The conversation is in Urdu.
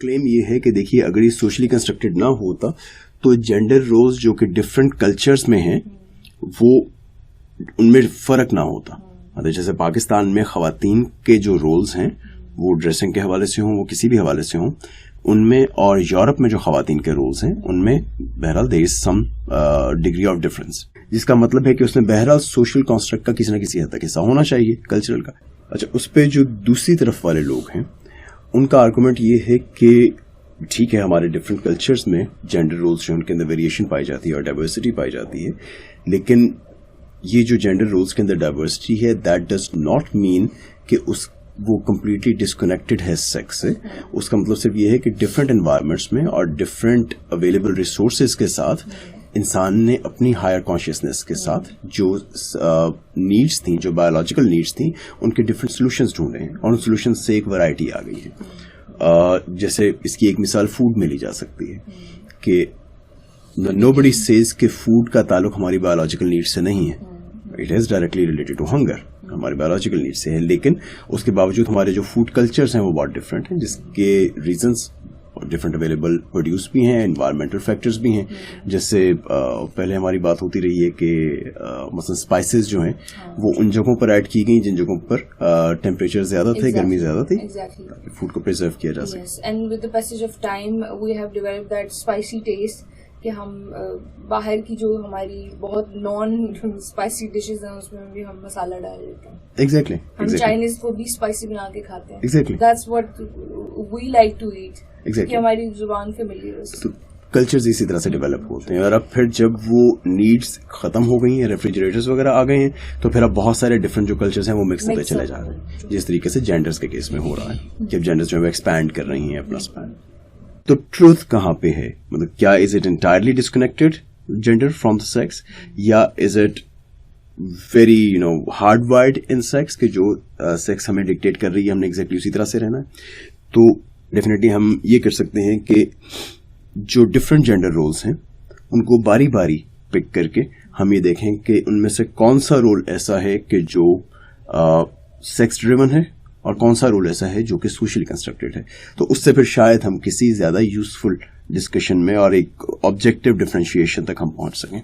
کلیم یہ ہے کہ دیکھیے اگر یہ سوشلی کنسٹرکٹیڈ نہ ہوتا تو جینڈر رولز جو کہ ڈفرینٹ کلچرز میں ہیں وہ ان میں فرق نہ ہوتا. جیسے پاکستان میں خواتین کے جو رولز ہیں وہ ڈریسنگ کے حوالے سے ہوں وہ کسی بھی حوالے سے ہوں ان میں, اور یورپ میں جو خواتین کے رولز ہیں ان میں بہرحال دیر از سم ڈگری آف ڈفرینس, جس کا مطلب ہے کہ اس میں بہرحال سوشل کنسٹرکٹ کا کسی نہ کسی حد تک حصہ ہونا چاہیے کلچرل کا. اچھا, اس پہ جو دوسری طرف والے لوگ ہیں ان کا آرگومنٹ یہ ہے کہ ٹھیک ہے ہمارے ڈفرینٹ کلچرز میں جینڈر رولز جو ان کے اندر ویریشن پائی جاتی ہے اور ڈائیورسٹی پائی جاتی ہے, لیکن یہ جو جینڈر رولز کے اندر ڈائیورسٹی ہے دیٹ ڈز ناٹ مین کہ وہ کمپلیٹلی ڈسکنیکٹڈ ہے سیکس سے. اس کا مطلب صرف یہ ہے کہ ڈفرینٹ انوائرمنٹس میں اور ڈفرینٹ اویلیبل ریسورسز کے ساتھ انسان نے اپنی ہائر کانشیسنیس کے ساتھ جو نیڈس تھیں, جو بایولوجیکل نیڈس تھیں, ان کے ڈفرینٹ سولوشنز ڈھونڈے ہیں اور ان سولوشنز سے ایک ورائٹی آ گئی ہے. جیسے اس کی ایک مثال فوڈ میں لی جا سکتی ہے کہ nobody says کہ فوڈ کا تعلق ہماری بایولوجیکل نیڈ سے نہیں ہے, it is directly related to hunger, ہماری بایولوجیکل نیڈ سے ہے, لیکن اس کے باوجود ہمارے جو فوڈ کلچرز ہیں وہ بہت ڈفرینٹ ہیں جس کے ریزنس ڈفرینٹ اویلیبل پروڈیوس بھی ہیں, انوائرمنٹل فیکٹرز بھی ہیں. جیسے پہلے ہماری بات ہوتی رہی ہے کہ مثلا اسپائسیز جو ہیں وہ ان جگہوں پر ایڈ کی گئیں جن جگہوں پر ٹیمپریچر زیادہ تھے, گرمی زیادہ تھی, فوڈ کو پرزرو کیا جا سکے. And with the passage of time we have developed that spicy taste کہ ہم باہر کی جو ہماری بہت نان اسپائسی ڈشز ہیں اس میں بھی ہم مسالہ ڈال دیتے ہیں. ایگزیکٹلی, ہم چائنیز کو بھی اسپائسی بنا کے کھاتے ہیں. Exactly, that's what we like to eat, کہ ہماری زبان فیملیئر ہے. کلچرز اسی طرح سے ڈیولپ ہوتے ہیں, اور اب پھر جب وہ نیڈس ختم ہو گئی ہیں, ریفریجریٹرز وغیرہ آ گئے ہیں, تو پھر اب بہت سارے ڈفرینٹ جو کلچرز ہیں وہ مکس ہوتے چلے جا رہے ہیں, جس طریقے سے جینڈرز کے کیس میں ہو رہا ہے کہ اب جینڈرز جو ہے ایکسپینڈ کر رہی ہیں اپنا اسپین. تو ٹروتھ کہاں پہ ہے, مطلب کیا is it entirely disconnected gender from the sex, یا is it very hard wired in sex کہ جو سیکس ہمیں ڈکٹیٹ کر رہی ہے ہم نے ایگزیکٹلی اسی طرح سے رہنا ہے. تو ڈیفینیٹلی ہم یہ کر سکتے ہیں کہ جو ڈفرینٹ جینڈر رولز ہیں ان کو باری باری پک کر کے ہم یہ دیکھیں کہ ان میں سے کون سا رول ایسا ہے کہ جو سیکس ڈریون ہے اور کون سا رول ایسا ہے جو کہ سوشلی کنسٹرکٹیڈ ہے. تو اس سے پھر شاید ہم کسی زیادہ یوزفل ڈسکشن میں اور ایک آبجیکٹو ڈفرینشیشن تک ہم پہنچ سکیں.